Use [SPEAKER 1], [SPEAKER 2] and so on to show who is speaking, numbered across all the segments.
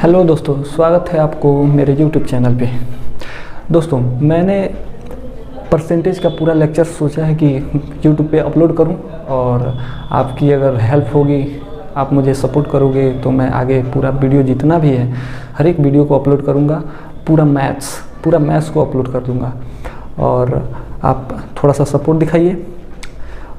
[SPEAKER 1] Hello दोस्तों, स्वागत है आपको मेरे YouTube चैनल पे। दोस्तों, मैंने परसेंटेज का पूरा लेक्चर सोचा है कि YouTube पे अपलोड करूं और आपकी अगर हेल्प होगी, आप मुझे सपोर्ट करोगे तो मैं आगे पूरा वीडियो जितना भी है हर एक वीडियो को अपलोड करूंगा। पूरा मैथ्स को अपलोड कर दूंगा और आप थोड़ा सा सपोर्ट दिखाइए।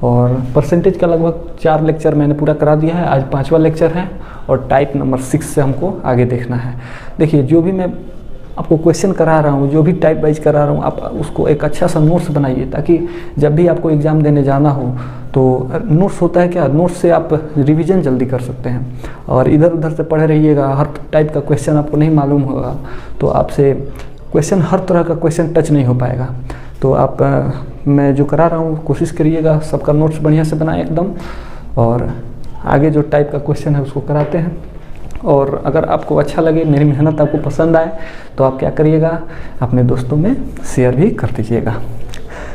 [SPEAKER 1] और परसेंटेज का लगभग 4 लेक्चर मैंने पूरा करा दिया है, आज 5वां लेक्चर है और टाइप नंबर 6 से हमको आगे देखना है। देखिए, जो भी मैं आपको क्वेश्चन करा रहा हूँ, जो भी टाइप वाइज करा रहा हूँ, आप उसको एक अच्छा सा नोट्स बनाइए ताकि जब भी आपको एग्ज़ाम देने जाना हो तो नोट्स होता है क्या, नोट्स से आप रिवीजन जल्दी कर सकते हैं। और इधर उधर से पढ़े रहिएगा, हर टाइप का क्वेश्चन आपको नहीं मालूम होगा तो आपसे क्वेश्चन, हर तरह का क्वेश्चन टच नहीं हो पाएगा। तो आप मैं जो करा रहा हूँ कोशिश करिएगा सबका नोट्स बढ़िया से बनाएं एकदम, और आगे जो टाइप का क्वेश्चन है उसको कराते हैं। और अगर आपको अच्छा लगे, मेरी मेहनत आपको पसंद आए तो आप क्या करिएगा, अपने दोस्तों में शेयर भी कर दीजिएगा।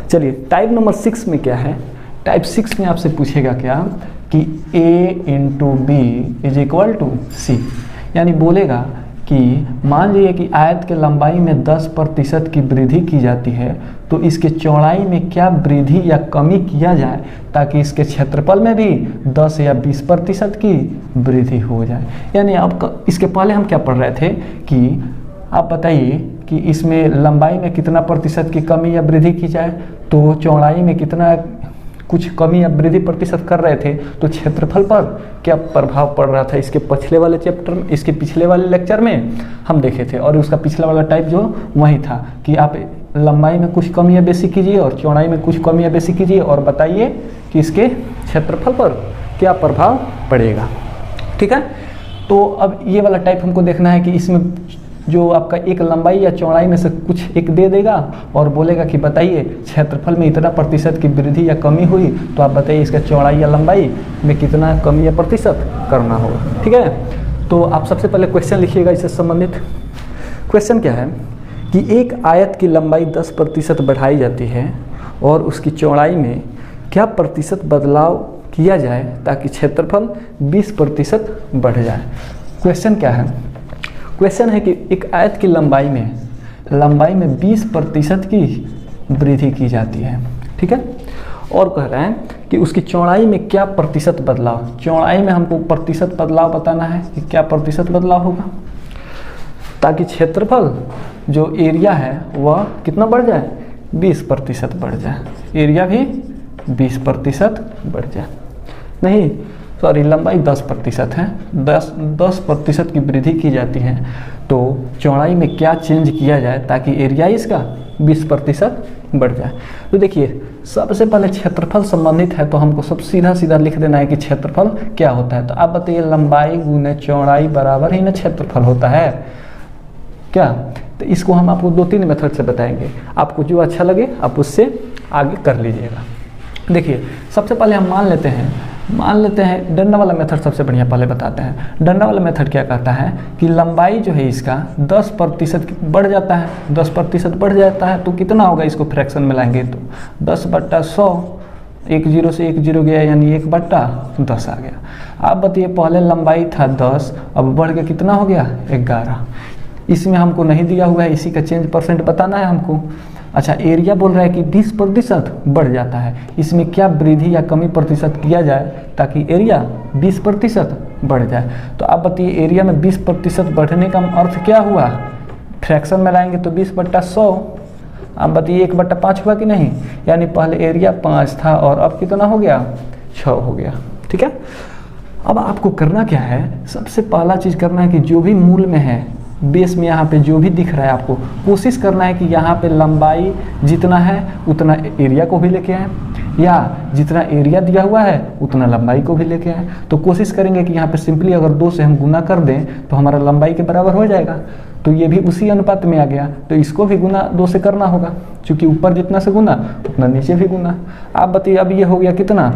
[SPEAKER 1] चलिए, टाइप नंबर 6 में क्या है। टाइप 6 में आपसे पूछेगा क्या कि A × B = C, यानी बोलेगा कि मान लीजिए कि आयत के लंबाई में 10% की वृद्धि की जाती है तो इसके चौड़ाई में क्या वृद्धि या कमी किया जाए ताकि इसके क्षेत्रफल में भी 10 या 20% की वृद्धि हो जाए। यानी आपका इसके पहले हम क्या पढ़ रहे थे कि आप बताइए कि इसमें लंबाई में कितना प्रतिशत की कमी या वृद्धि की जाए, तो चौड़ाई में कितना कुछ कमी या वृद्धि प्रतिशत कर रहे थे, तो क्षेत्रफल पर क्या प्रभाव पड़ रहा था। इसके पिछले वाले चैप्टर में, इसके पिछले वाले लेक्चर में हम देखे थे, और उसका पिछला वाला टाइप जो वही था कि आप लंबाई में कुछ कमी या बेसी कीजिए और चौड़ाई में कुछ कमी या बेसी कीजिए और बताइए कि इसके क्षेत्रफल पर क्या प्रभाव पड़ेगा। ठीक है, तो अब ये वाला टाइप हमको देखना है कि इसमें जो आपका एक लंबाई या चौड़ाई में से कुछ एक दे देगा और बोलेगा कि बताइए क्षेत्रफल में इतना प्रतिशत की वृद्धि या कमी हुई, तो आप बताइए इसका चौड़ाई या लंबाई में कितना कमी या प्रतिशत करना होगा। ठीक है, तो आप सबसे पहले क्वेश्चन लिखिएगा इससे संबंधित। क्वेश्चन क्या है कि एक आयत की लंबाई 10% बढ़ाई जाती है और उसकी चौड़ाई में क्या प्रतिशत बदलाव किया जाए ताकि क्षेत्रफल 20% बढ़ जाए। क्वेश्चन क्या है, क्वेश्चन है कि एक आयत की लंबाई में 20% की वृद्धि की जाती है। ठीक है, और कह रहे हैं कि उसकी चौड़ाई में क्या प्रतिशत बदलाव, चौड़ाई में हमको प्रतिशत बदलाव बताना है कि क्या प्रतिशत बदलाव होगा ताकि क्षेत्रफल जो एरिया है वह कितना बढ़ जाए, 20% बढ़ जाए, एरिया भी 20% बढ़ जाए। नहीं सॉरी, लंबाई 10% है, 10% की वृद्धि की जाती है, तो चौड़ाई में क्या चेंज किया जाए ताकि एरिया इसका 20% बढ़ जाए। तो देखिए, सबसे पहले क्षेत्रफल संबंधित है तो हमको सब सीधा सीधा लिख देना है कि क्षेत्रफल क्या होता है। तो आप बताइए, लंबाई गुने चौड़ाई बराबर ही ना क्षेत्रफल होता है क्या। तो इसको हम आपको 2-3 मेथड से बताएंगे, आपको जो अच्छा लगे आप उससे आगे कर लीजिएगा। देखिए, सबसे पहले हम मान लेते हैं डंडा वाला मेथड सबसे बढ़िया पहले बताते हैं। डंडा वाला मेथड क्या कहता है कि लंबाई जो है इसका 10% बढ़ जाता है, 10% बढ़ जाता है तो कितना होगा, इसको फ्रैक्शन में लाएंगे तो 10/100, 1 0 से 1 0 गया यानी 1/10 आ गया। आप बताइए, पहले लंबाई था 10, अब बढ़ के कितना हो गया, 11। इसमें हमको नहीं दिया हुआ है, इसी का चेंज परसेंट बताना है हमको। अच्छा, एरिया बोल रहा है कि 20% बढ़ जाता है, इसमें क्या वृद्धि या कमी प्रतिशत किया जाए ताकि एरिया 20% बढ़ जाए। तो आप बताइए, एरिया में 20% बढ़ने का अर्थ क्या हुआ, फ्रैक्शन में लाएंगे तो 20/100। आप बताइए 1/5 हुआ कि नहीं, यानी पहले एरिया 5 था और अब कितना हो गया, 6 हो गया। ठीक है, अब आपको करना क्या है, सबसे पहला चीज़ करना है कि जो भी मूल में है, बेस में यहाँ पे जो भी दिख रहा है आपको कोशिश करना है कि यहाँ पे लंबाई जितना है उतना एरिया को भी लेके आए, या जितना एरिया दिया हुआ है उतना लंबाई को भी लेके आए। तो कोशिश करेंगे कि यहाँ पे सिंपली अगर 2 से हम गुना कर दें तो हमारा लंबाई के बराबर हो जाएगा, तो ये भी उसी अनुपात में आ गया, तो इसको भी गुना 2 से करना होगा, क्योंकि ऊपर जितना से गुना उतना नीचे भी गुना। आप बताइए, अब ये हो गया कितना,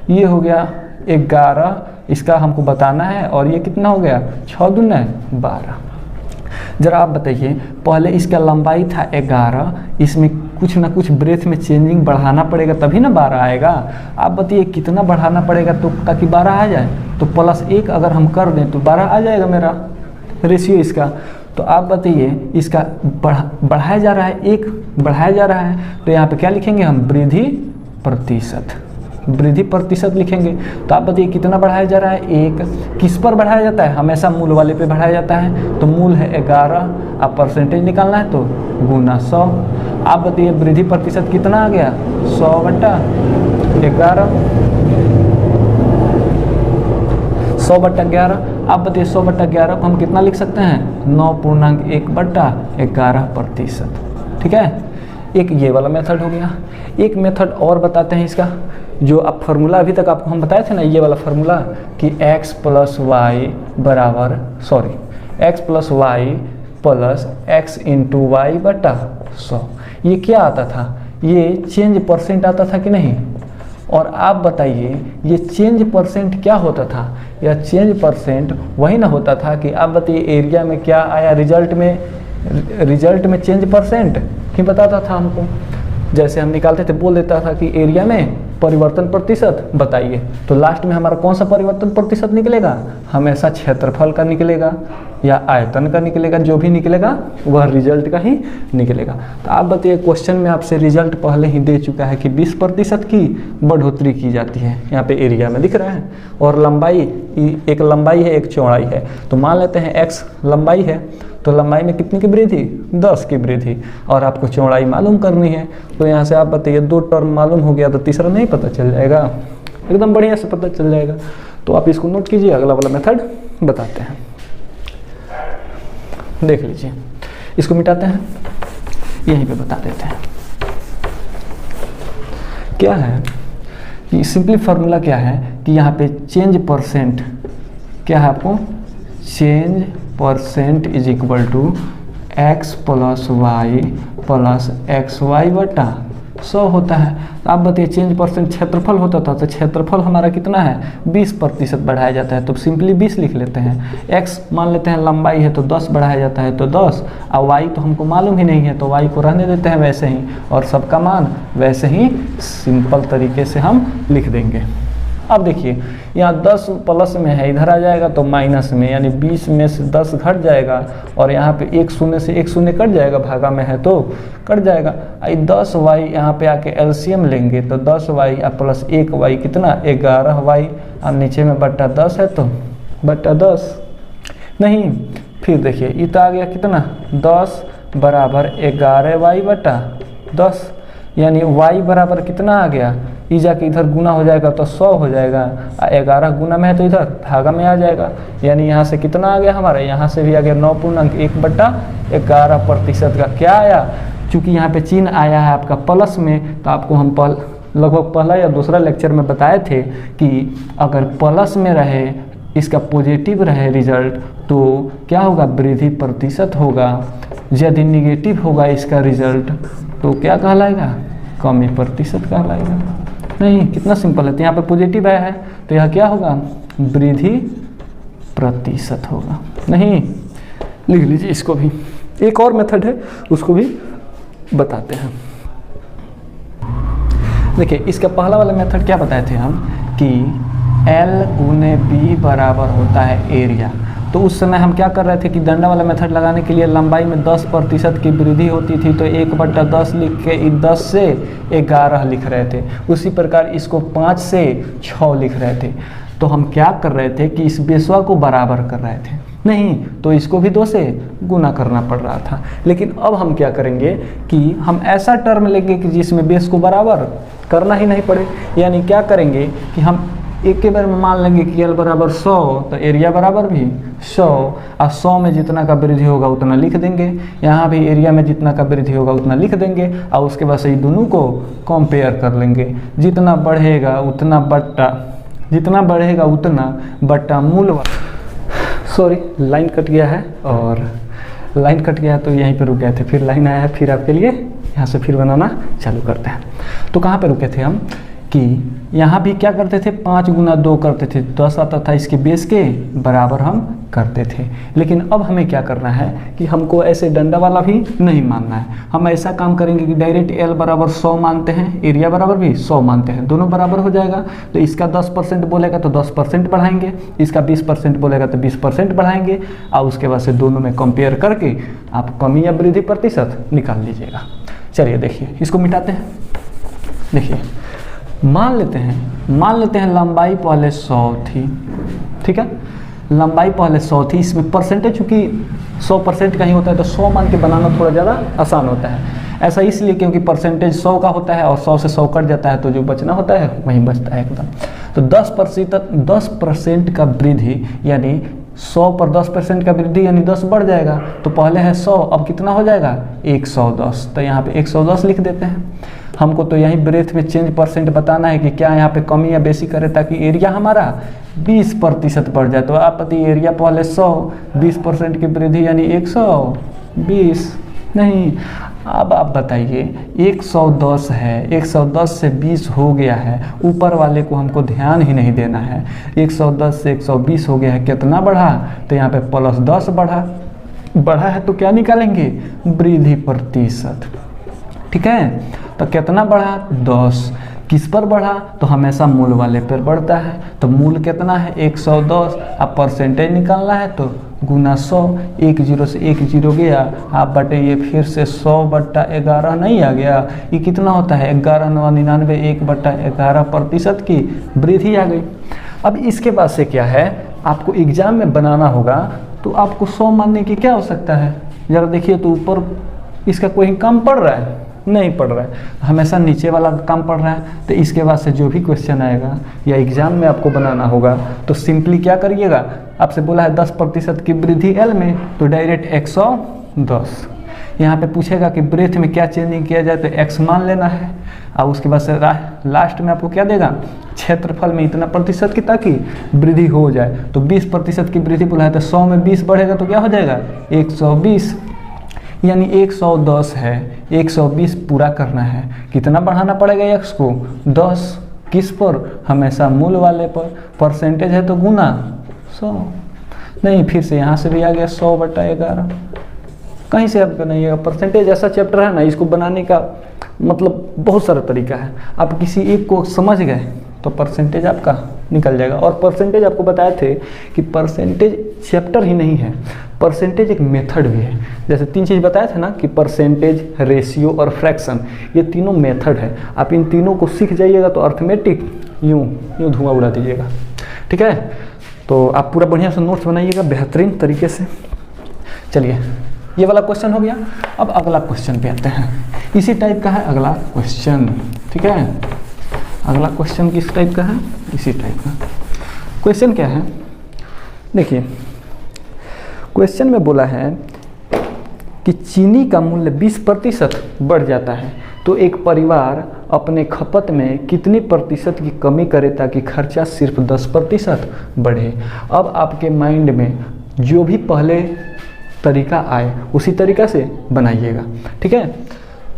[SPEAKER 1] ये हो गया 11, इसका हमको बताना है, और ये कितना हो गया, 6 दूना 12। जरा आप बताइए, पहले इसका लंबाई था 11, इसमें कुछ ना कुछ ब्रेथ में चेंजिंग बढ़ाना पड़ेगा तभी ना 12 आएगा। आप बताइए कितना बढ़ाना पड़ेगा तो ताकि 12 आ जाए, तो +1 अगर हम कर दें तो 12 आ जाएगा मेरा। रेशियो इसका। तो आप बताइए इसका बढ़ाया जा रहा है, 1 बढ़ाया जा रहा है, तो यहाँ पे क्या लिखेंगे हम, वृद्धि प्रतिशत, वृद्धि प्रतिशत लिखेंगे। तो आप बताइए कितना बढ़ाया जा रहा है, 1। किस पर बढ़ाया जाता है, हमेशा मूल वाले पे बढ़ाया जाता है, तो मूल है 11, आप परसेंटेज निकालना है तो गुना 100। आप बताइए वृद्धि प्रतिशत कितना आ गया, 100/11, 100/11। आप बताइए 100/11 को हम कितना लिख सकते हैं, 9.1/11%। ठीक है, एक ये वाला मेथड हो गया। एक मेथड और बताते हैं इसका, जो आप फार्मूला अभी तक आपको हम बताए थे ना, ये वाला फार्मूला कि x + y बराबर x + y + x × y/100। ये क्या आता था, ये चेंज परसेंट आता था कि नहीं। और आप बताइए ये चेंज परसेंट क्या होता था, या चेंज परसेंट वही ना होता था कि आप बताइए एरिया में क्या आया, रिजल्ट में चेंज परसेंट ही बताता था हमको। जैसे हम निकालते थे, बोल देता था कि एरिया में परिवर्तन प्रतिशत बताइए, तो लास्ट में हमारा कौन सा परिवर्तन प्रतिशत निकलेगा, हमेशा क्षेत्रफल का निकलेगा या आयतन का निकलेगा, जो भी निकलेगा वह रिजल्ट का ही निकलेगा। तो आप बताइए क्वेश्चन में आपसे रिजल्ट पहले ही दे चुका है कि 20% की बढ़ोतरी की जाती है, यहाँ पे एरिया में दिख रहा है, और लंबाई, एक लंबाई है एक चौड़ाई है। तो मान लेते हैं x लंबाई है, तो लंबाई में कितनी की वृद्धि, 10 की वृद्धि, और आपको चौड़ाई मालूम करनी है। तो यहाँ से आप बताइए 2 टर्म मालूम हो गया, तो तीसरा नहीं पता चल जाएगा, एकदम बढ़िया से पता चल जाएगा। तो आप इसको नोट कीजिए, अगला वाला मेथड बताते हैं, देख लीजिए। इसको मिटाते हैं, यहीं पे बता देते हैं क्या है कि सिंपली फार्मूला क्या है कि यहाँ पे चेंज परसेंट क्या है, आपको change percent is equal to x + y + xy/100 होता है। तो आप बताइए चेंज परसेंट क्षेत्रफल होता था, तो क्षेत्रफल हमारा कितना है, 20% बढ़ाया जाता है, तो सिंपली 20 लिख लेते हैं। x मान लेते हैं लंबाई है, तो 10 बढ़ाया जाता है, तो 10, और y तो हमको मालूम ही नहीं है, तो y को रहने देते हैं वैसे ही, और सबका मान वैसे ही सिंपल तरीके से हम लिख देंगे। अब देखिए यहाँ 10 प्लस में है, इधर आ जाएगा तो माइनस में, यानी 20 में से 10 घट जाएगा, और यहाँ पे 1 शून्य से 1 शून्य कट जाएगा, भागा में है तो कट जाएगा। 10y यहाँ पे आके एलसीएम लेंगे, तो 10y + 1y कितना, 11y, अब नीचे में बट्टा 10 है तो बट्टा 10 नहीं। फिर देखिए ये तो आ गया कितना, 10 बराबर 11y/10, यानी y बराबर कितना आ गया, ई जाके इधर गुना हो जाएगा तो 100 हो जाएगा, 11 गुना में है तो इधर भागा में आ जाएगा, यानी यहाँ से कितना आ गया हमारा, यहाँ से भी आ गया 9.1/11% का क्या आया। चूँकि यहाँ पे चिन्ह आया है आपका प्लस में, तो आपको हम लगभग पहला या दूसरा लेक्चर में बताए थे कि अगर प्लस में रहे, इसका पॉजिटिव रहे रिजल्ट, तो क्या होगा, वृद्धि प्रतिशत होगा। यदि निगेटिव होगा इसका रिजल्ट, तो क्या कहलाएगा, कमी प्रतिशत कहलाएगा। नहीं, कितना सिंपल है। तो यहाँ पे पॉजिटिव आया है, तो यह क्या होगा, वृद्धि प्रतिशत होगा। नहीं, लिख लीजिए इसको भी। एक और मेथड है, उसको भी बताते हैं। देखिए इसका पहला वाला मेथड क्या बताए थे हम कि L × B बराबर होता है एरिया। तो उस समय हम क्या कर रहे थे कि डंडा वाला मेथड लगाने के लिए लंबाई में 10% की वृद्धि होती थी, तो 1/10 लिख के 10 से 11 लिख रहे थे। उसी प्रकार इसको 5 से 6 लिख रहे थे। तो हम क्या कर रहे थे कि इस बेसवा को बराबर कर रहे थे, नहीं तो इसको भी 2 से गुना करना पड़ रहा था। लेकिन अब हम क्या करेंगे कि हम ऐसा टर्म लेंगे कि जिसमें बेस को बराबर करना ही नहीं पड़े। यानी क्या करेंगे कि हम एक के बार में मान लेंगे कि L बराबर 100, तो एरिया बराबर भी 100, और 100 में जितना का वृद्धि होगा उतना लिख देंगे। यहाँ भी एरिया में जितना का वृद्धि होगा उतना लिख देंगे, और उसके बाद से ये दोनों को कंपेयर कर लेंगे। जितना बढ़ेगा उतना बट्टा, जितना बढ़ेगा उतना बट्टा मूल। सॉरी, लाइन कट गया है, और लाइन कट गया तो यहीं पर रुक गए थे, फिर लाइन आया है, फिर आपके लिए यहाँ से फिर बनाना चालू करते हैं। तो कहाँ पर रुके थे हम कि यहाँ भी क्या करते थे, 5 गुना 2 करते थे, 10 आता था इसके बेस के बराबर हम करते थे। लेकिन अब हमें क्या करना है कि हमको ऐसे डंडा वाला भी नहीं मानना है। हम ऐसा काम करेंगे कि डायरेक्ट L बराबर 100 मानते हैं, एरिया बराबर भी 100 मानते हैं, दोनों बराबर हो जाएगा। तो इसका 10% बोलेगा तो 10% बढ़ाएंगे, इसका 20% बोलेगा तो 20% बढ़ाएंगे, और उसके बाद से दोनों में कंपेयर करके आप कमी या वृद्धि प्रतिशत निकाल लीजिएगा। चलिए देखिए, इसको मिटाते हैं। देखिए, मान लेते हैं लंबाई पहले 100 थी, ठीक है, लंबाई पहले 100 थी। इसमें परसेंटेज चूँकि 100% का ही होता है तो 100 मान के बनाना थोड़ा ज़्यादा आसान होता है। ऐसा इसलिए क्योंकि परसेंटेज 100 का होता है और 100 से 100 कट जाता है तो जो बचना होता है वही बचता है एकदम। तो 10% का वृद्धि यानी 100 पर 10% का वृद्धि यानी 10 बढ़ जाएगा। तो पहले है 100, अब कितना हो जाएगा 110। तो यहाँ पे 110 लिख देते हैं। हमको तो यही ब्रेथ में चेंज परसेंट बताना है कि क्या यहाँ पे कमी या बेसी करे ताकि एरिया हमारा 20% बढ़ जाए। तो आप पति एरिया पहले 100, 20% की वृद्धि यानी 120 नहीं। अब आप बताइए 110 है, 110 से 20 हो गया है, ऊपर वाले को हमको ध्यान ही नहीं देना है। 110 से 120 हो गया है, कितना बढ़ा, तो यहाँ पे प्लस 10 बढ़ा है तो क्या निकालेंगे, वृद्धि प्रतिशत, ठीक है। तो कितना बढ़ा 10, किस पर बढ़ा, तो हमेशा मूल वाले पर बढ़ता है। तो मूल कितना है 110, अब परसेंटेज निकालना है तो गुना 100, 1 0 से 1 0 गया, आप बटे ये फिर से 100/11 नहीं आ गया, ये कितना होता है 11,99, 1/11% की वृद्धि आ गई। अब इसके बाद से क्या है, आपको एग्जाम में बनाना होगा तो आपको 100 मानने की क्या आवश्यकता है। ज़रा देखिए तो ऊपर इसका कोई कम पड़ रहा है, नहीं पड़ रहा है, हमेशा नीचे वाला काम पड़ रहा है। तो इसके बाद से जो भी क्वेश्चन आएगा या एग्जाम में आपको बनाना होगा तो सिंपली क्या करिएगा, आपसे बोला है 10% की वृद्धि L में, तो डायरेक्ट 110। यहाँ पे पूछेगा कि ब्रेथ में क्या चेंजिंग किया जाए तो x मान लेना है, और उसके बाद से लास्ट में आपको क्या देगा, क्षेत्रफल में इतना प्रतिशत की ताकि वृद्धि हो जाए। तो 20% की वृद्धि बोला है तो 100 में 20 बढ़ेगा तो क्या हो जाएगा 120, यानी 110 है, 120 पूरा करना है। कितना बढ़ाना पड़ेगा x को 10, किस पर, हमेशा मूल वाले पर, परसेंटेज है तो गुना 100 नहीं, फिर से यहाँ से भी आ गया 100/11, कहीं से आपका नहीं है। परसेंटेज ऐसा चैप्टर है ना, इसको बनाने का मतलब बहुत सारा तरीका है। आप किसी एक को समझ गए तो परसेंटेज आपका निकल जाएगा। और परसेंटेज आपको बताए थे कि परसेंटेज चैप्टर ही नहीं है, परसेंटेज एक मेथड भी है। जैसे 3 चीज़ बताए थे ना कि परसेंटेज, रेशियो और फ्रैक्शन, ये तीनों मेथड है। आप इन तीनों को सीख जाइएगा तो अर्थमेटिक यूँ धुआं उड़ा दीजिएगा, ठीक है। तो आप पूरा बढ़िया से नोट्स बनाइएगा बेहतरीन तरीके से। चलिए, ये वाला क्वेश्चन हो गया। अब अगला क्वेश्चन पे आते हैं। इसी टाइप का है अगला क्वेश्चन, ठीक है। अगला क्वेश्चन किस टाइप का है, इसी टाइप का क्वेश्चन। क्या है देखिए, क्वेश्चन में बोला है कि चीनी का मूल्य 20% बढ़ जाता है तो एक परिवार अपने खपत में कितनी प्रतिशत की कमी करे ताकि खर्चा सिर्फ 10% बढ़े। अब आपके माइंड में जो भी पहले तरीका आए उसी तरीका से बनाइएगा, ठीक है।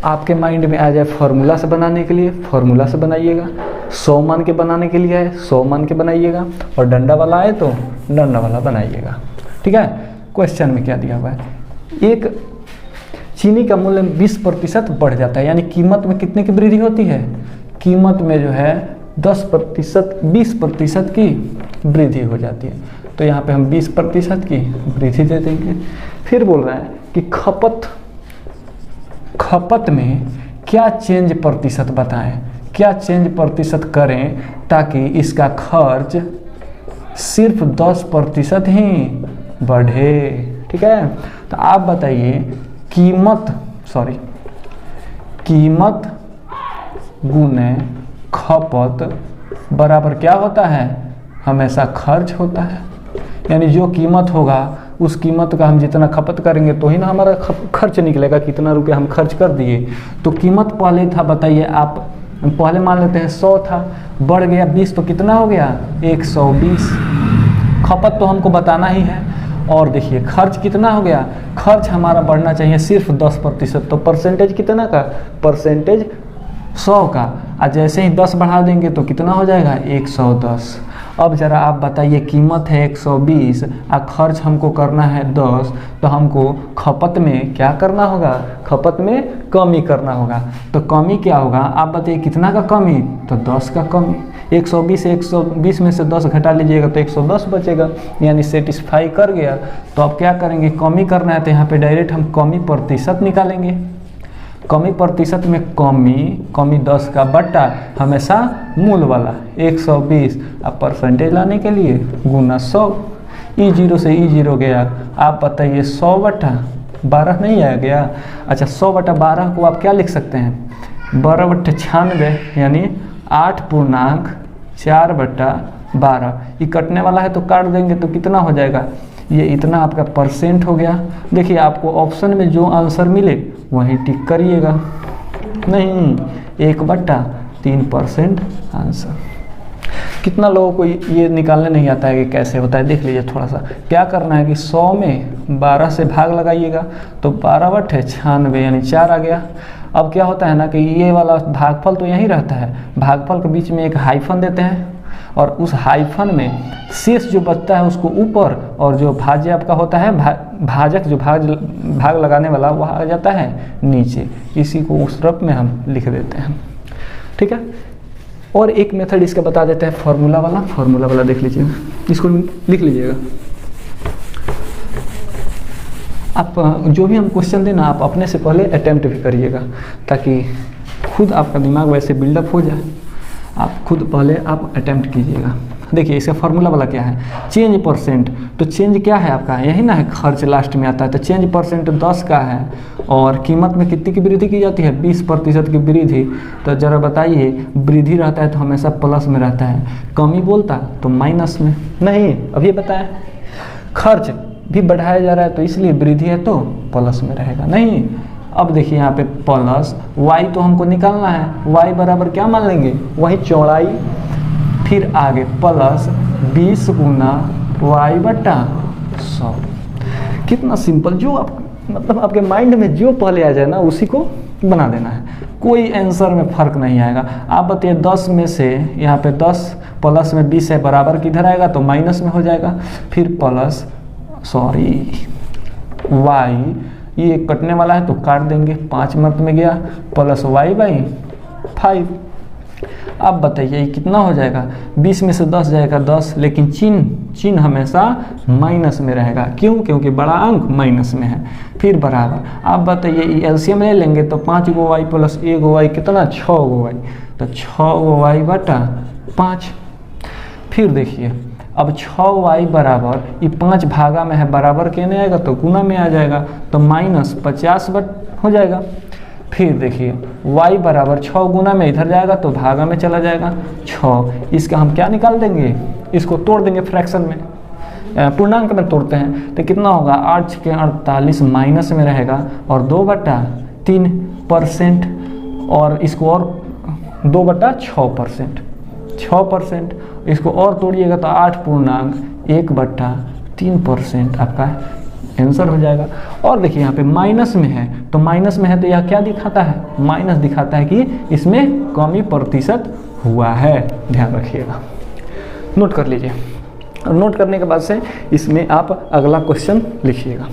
[SPEAKER 1] आपके माइंड में आ जाए फार्मूला से बनाने के लिए, फार्मूला से बनाइएगा। 100 मान के बनाने के लिए आए 100 मान के बनाइएगा, और डंडा वाला आए तो डंडा वाला बनाइएगा, ठीक है। क्वेश्चन में क्या दिया हुआ है, एक चीनी का मूल्य 20% बढ़ जाता है, यानी कीमत में कितने की वृद्धि होती है, कीमत में जो है 20% की वृद्धि हो जाती है। तो यहाँ पे हम 20% की वृद्धि दे देंगे। फिर बोल रहा है कि खपत में क्या चेंज प्रतिशत बताएं, क्या चेंज प्रतिशत करें ताकि इसका खर्च सिर्फ 10% ही बढ़े, ठीक है। तो आप बताइए कीमत गुने खपत बराबर क्या होता है, हमेशा खर्च होता है। यानी जो कीमत होगा उस कीमत का हम जितना खपत करेंगे तो ही ना हमारा खर्च निकलेगा, कितना रुपया हम खर्च कर दिए। तो कीमत पहले था, बताइए आप, पहले मान लेते हैं 100 था, बढ़ गया 20 तो कितना हो गया 120। खपत तो हमको बताना ही है। और देखिए खर्च कितना हो गया, खर्च हमारा बढ़ना चाहिए सिर्फ 10%। तो परसेंटेज कितना का, परसेंटेज 100 का, और जैसे ही 10 बढ़ा देंगे तो कितना हो जाएगा 110। अब ज़रा आप बताइए, कीमत है 120 और खर्च हमको करना है 10, तो हमको खपत में क्या करना होगा, खपत में कमी करना होगा। तो कमी क्या होगा आप बताइए, कितना का कमी, तो 10 का कमी। 120 में से 10 घटा लीजिएगा तो 110 बचेगा, यानी सेटिस्फाई कर गया। तो अब क्या करेंगे, कमी करना है तो यहाँ पे डायरेक्ट हम कमी प्रतिशत निकालेंगे। कमी प्रतिशत में कमी 10 का बट्टा हमेशा मूल वाला 120, अब परसेंटेज लाने के लिए गुना 100। E0 से E0 गया, आप बताइए 100 बट्टा 12 नहीं आ गया। अच्छा 100 बट्टा 12 को आप क्या लिख सकते हैं, 12 बट्टा 96, यानी 8.4 बट्टा 12। ये कटने वाला है तो काट देंगे तो कितना हो जाएगा, ये इतना आपका परसेंट हो गया। देखिए आपको ऑप्शन में जो आंसर मिले वहीं टिक करिएगा, नहीं 1/3% आंसर। कितना लोगों को ये निकालने नहीं आता है कि कैसे होता है, देख लीजिए थोड़ा सा। क्या करना है कि 100 में 12 से भाग लगाइएगा तो 12/96 यानी 4 आ गया। अब क्या होता है ना कि ये वाला भागफल तो यहीं रहता है, भागफल के बीच में एक हाइफन देते हैं और उस हाइफन में शेष जो बचता है उसको ऊपर, और जो भाज्य आपका होता है भाजक जो भाग लगाने वाला वह आ जाता है नीचे। इसी को उस रूप में हम लिख देते हैं, ठीक है। और एक मेथड इसका बता देते हैं, फार्मूला वाला देख लीजिएगा, इसको लिख लीजिएगा। आप जो भी हम क्वेश्चन देना आप अपने से पहले अटेम्प्ट भी करिएगा, ताकि खुद आपका दिमाग वैसे बिल्डअप हो जाए। आप खुद पहले आप अटेम्प्ट कीजिएगा। देखिए इसका फार्मूला वाला क्या है, चेंज परसेंट। तो चेंज क्या है आपका, यही ना है, खर्च लास्ट में आता है। तो चेंज परसेंट 10 का है और कीमत में कितनी की वृद्धि की जाती है, 20% की वृद्धि। तो जरा बताइए, वृद्धि रहता है तो हमेशा प्लस में रहता है, कमी बोलता तो माइनस में। नहीं अभी बताएं, खर्च भी बढ़ाया जा रहा है तो इसलिए वृद्धि है तो प्लस में रहेगा। नहीं, अब देखिए यहाँ पे प्लस y तो हमको निकालना है, y बराबर क्या मान लेंगे, वही चौड़ाई, फिर आगे प्लस 20 गुना y/100। कितना सिंपल, जो आप मतलब आपके माइंड में जो पहले आ जाए ना उसी को बना देना है, कोई आंसर में फ़र्क नहीं आएगा। आप बताइए 10 में से यहाँ पे 10 प्लस में 20 है, बराबर किधर आएगा तो माइनस में हो जाएगा। फिर प्लस y, ये कटने वाला है तो काट देंगे, 5 मत में गया, प्लस y/5। अब बताइए ये कितना हो जाएगा, 20 में से 10 जाएगा 10, लेकिन चिन्ह हमेशा माइनस में रहेगा। क्यों, क्योंकि बड़ा अंक माइनस में है। फिर बराबर, आप बताइए एलसीएम ले लेंगे तो 5 गो y प्लस 1 गो y कितना, 6 गो y, तो 6 गो y/5। फिर देखिए अब 6y बराबर, ये 5 भागा में है, बराबर कहने आएगा तो गुना में आ जाएगा, तो -50 हो जाएगा। फिर देखिए y बराबर 6 गुना में इधर जाएगा तो भागा में चला जाएगा 6। इसका हम क्या निकाल देंगे, इसको तोड़ देंगे फ्रैक्शन में, पूर्णांक में तोड़ते हैं तो कितना होगा, 8 के 48 माइनस में रहेगा और 2/3%, और इसको और 2/6%, 6%। इसको और तोड़िएगा तो 8.1/3% आपका आंसर हो जाएगा। और देखिए यहाँ पे माइनस में है, तो माइनस में है तो यह क्या दिखाता है, माइनस दिखाता है कि इसमें कमी प्रतिशत हुआ है। ध्यान रखिएगा, नोट कर लीजिए। और नोट करने के बाद से इसमें आप अगला क्वेश्चन लिखिएगा,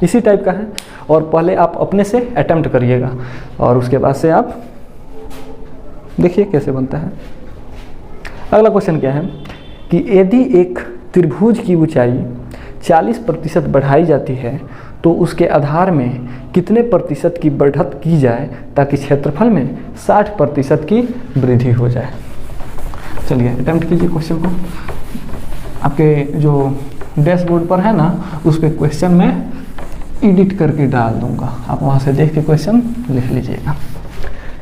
[SPEAKER 1] इसी टाइप का है। और पहले आप अपने से अटेम्प्ट करिएगा और उसके बाद से आप देखिए कैसे बनता है। अगला क्वेश्चन क्या है कि यदि एक त्रिभुज की ऊंचाई 40% बढ़ाई जाती है तो उसके आधार में कितने प्रतिशत की बढ़त की जाए ताकि क्षेत्रफल में 60% की वृद्धि हो जाए। चलिए अटेम्प्ट कीजिए क्वेश्चन को। आपके जो डैशबोर्ड पर है ना, उस पर क्वेश्चन मैं एडिट करके डाल दूंगा, आप वहाँ से देख के क्वेश्चन लिख लीजिएगा,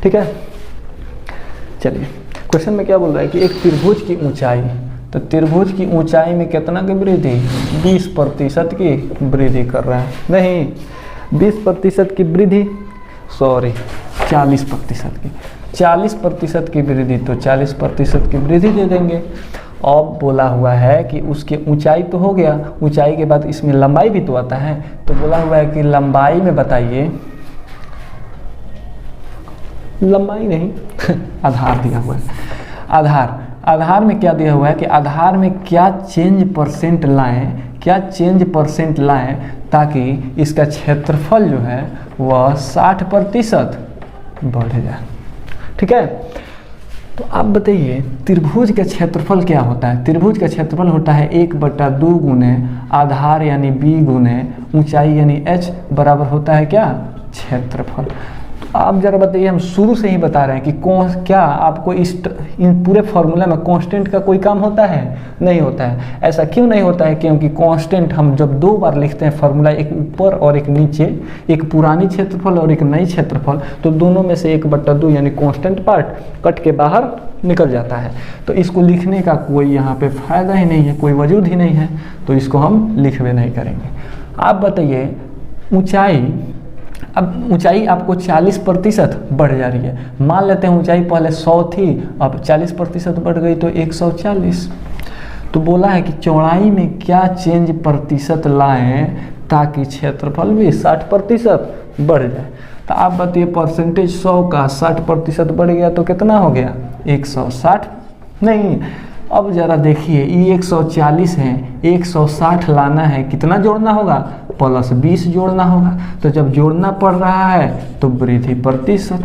[SPEAKER 1] ठीक है। चलिए क्वेश्चन में क्या बोल रहा है कि एक त्रिभुज की ऊंचाई, तो त्रिभुज की ऊंचाई में कितना की वृद्धि, 20% की वृद्धि कर रहा है। नहीं 20% की वृद्धि, सॉरी 40% की, 40% की वृद्धि, तो 40% की वृद्धि दे देंगे। अब बोला हुआ है कि उसके ऊंचाई तो हो गया, ऊंचाई के बाद इसमें लंबाई भी तो आता है, तो बोला हुआ है कि लंबाई में बताइए, लंबाई नहीं आधार दिया हुआ है। आधार में क्या दिया हुआ है कि आधार में क्या चेंज परसेंट लाएं ताकि इसका क्षेत्रफल जो है वह 60% बढ़ जाए। ठीक है, तो आप बताइए त्रिभुज का क्षेत्रफल क्या होता है? त्रिभुज का क्षेत्रफल होता है 1/2 गुने आधार यानी b गुने ऊंचाई यानी h बराबर होता है क्या? क्षेत्रफल। तो आप जरा बताइए, हम शुरू से ही बता रहे हैं कि क्या आपको इन पूरे फॉर्मूला में कांस्टेंट का कोई काम होता है? नहीं होता है। ऐसा क्यों नहीं होता है? क्योंकि कांस्टेंट हम जब 2 बार लिखते हैं फॉर्मूला, एक ऊपर और एक नीचे, एक पुरानी क्षेत्रफल और एक नई क्षेत्रफल, तो दोनों में से 1/2 यानी कांस्टेंट पार्ट कट के बाहर निकल जाता है। तो इसको लिखने का कोई यहाँ पे फायदा ही नहीं है, कोई वजूद ही नहीं है, तो इसको हम लिखवे नहीं करेंगे। आप बताइए ऊंचाई, अब ऊंचाई आपको 40% बढ़ जा रही है। मान लेते हैं ऊंचाई पहले 100 थी, अब 40% बढ़ गई तो 140। तो बोला है कि चौड़ाई में क्या चेंज प्रतिशत लाएं ताकि क्षेत्रफल भी 60% बढ़ जाए। तो आप बताइए परसेंटेज 100 का 60% बढ़ गया तो कितना हो गया? 160 नहीं। अब जरा देखिए ये 140 है, 160 लाना है, कितना जोड़ना होगा? +20 जोड़ना होगा। तो जब जोड़ना पड़ रहा है तो वृद्धि प्रतिशत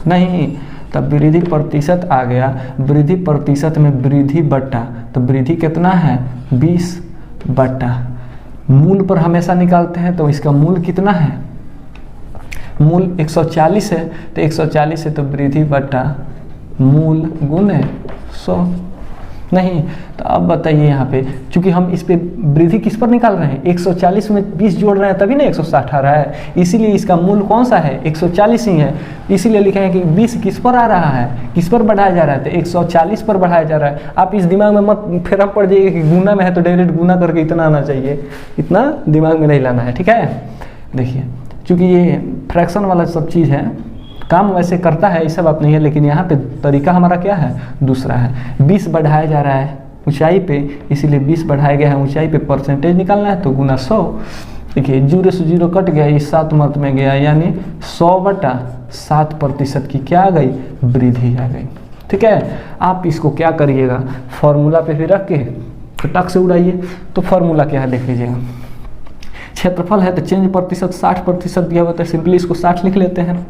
[SPEAKER 1] नहीं, तब वृद्धि प्रतिशत आ गया। वृद्धि प्रतिशत में वृद्धि बट्टा, तो वृद्धि कितना है? 20 बट्टा मूल पर हमेशा निकालते हैं, तो इसका मूल कितना है? मूल 140 है, तो 140 है तो वृद्धि बट्टा मूल गुने 100 नहीं। तो अब बताइए यहाँ पे, चूंकि हम इस पे वृद्धि किस पर निकाल रहे हैं? 140 में 20 जोड़ रहे हैं तभी ना 160 आ रहा है, इसीलिए इसका मूल कौन सा है? 140 ही है। इसीलिए लिखा है कि 20 किस पर आ रहा है, किस पर बढ़ाया जा रहा है? तो 140 पर बढ़ाया जा रहा है। आप इस दिमाग में मत फेरा पड़ जाइए कि गुना में है तो डायरेक्ट गुना करके इतना आना चाहिए, इतना दिमाग में नहीं लाना है। ठीक है, देखिए चूँकि ये फ्रैक्शन वाला सब चीज़ है, काम वैसे करता है, ऐसा बात नहीं है, लेकिन यहाँ पे तरीका हमारा क्या है? दूसरा है। 20 बढ़ाया जा रहा है ऊंचाई पे, इसीलिए 20 बढ़ाया गया है ऊंचाई पे, परसेंटेज निकालना है तो गुना 100। देखिए 0 से 0 कट गया, ये 7 मर्द में गया, यानी 100/7% की क्या आ गई? वृद्धि आ गई। ठीक है, आप इसको क्या करिएगा, फॉर्मूला पे भी रख के टक से उड़ाइए। तो फॉर्मूला क्या है देख लीजिएगा। क्षेत्रफल है तो चेंज प्रतिशत 60% दिया हुआ, तो सिंपली इसको 60 लिख लेते हैं।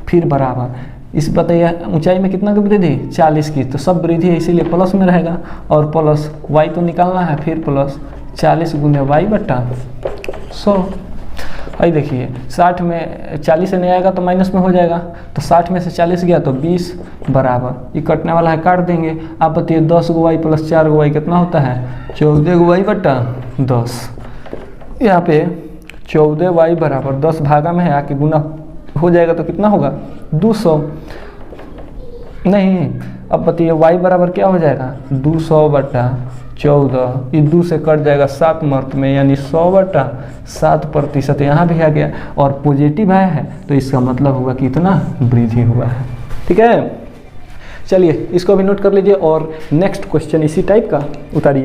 [SPEAKER 1] फिर बराबर इस बताइए ऊंचाई में कितना की वृद्धि? 40 की, तो सब वृद्धि है इसीलिए प्लस में रहेगा, और प्लस y तो निकालना है, फिर प्लस 40 गुने y बट्टा 100। भाई देखिए 60 में 40 से नहीं आएगा तो माइनस में हो जाएगा, तो 60 में से 40 गया तो 20 बराबर, ये कटने वाला है काट देंगे। आप बताइए 10 गो y + 4 गो y कितना होता है? 14 गो y बट्टा 10। यहाँ पे 14y बराबर 10 भागा में है, आके गुना हो जाएगा तो कितना होगा? 200 नहीं। अब बताइए y बराबर क्या हो जाएगा? 200/14, ये 2 से कट जाएगा 7 मर्द में, यानी 100/7% यहाँ भी आ गया, और पॉजिटिव आया है तो इसका मतलब हुआ कि इतना वृद्धि हुआ है। ठीक है, चलिए इसको भी नोट कर लीजिए, और नेक्स्ट क्वेश्चन इसी टाइप का उतारिए।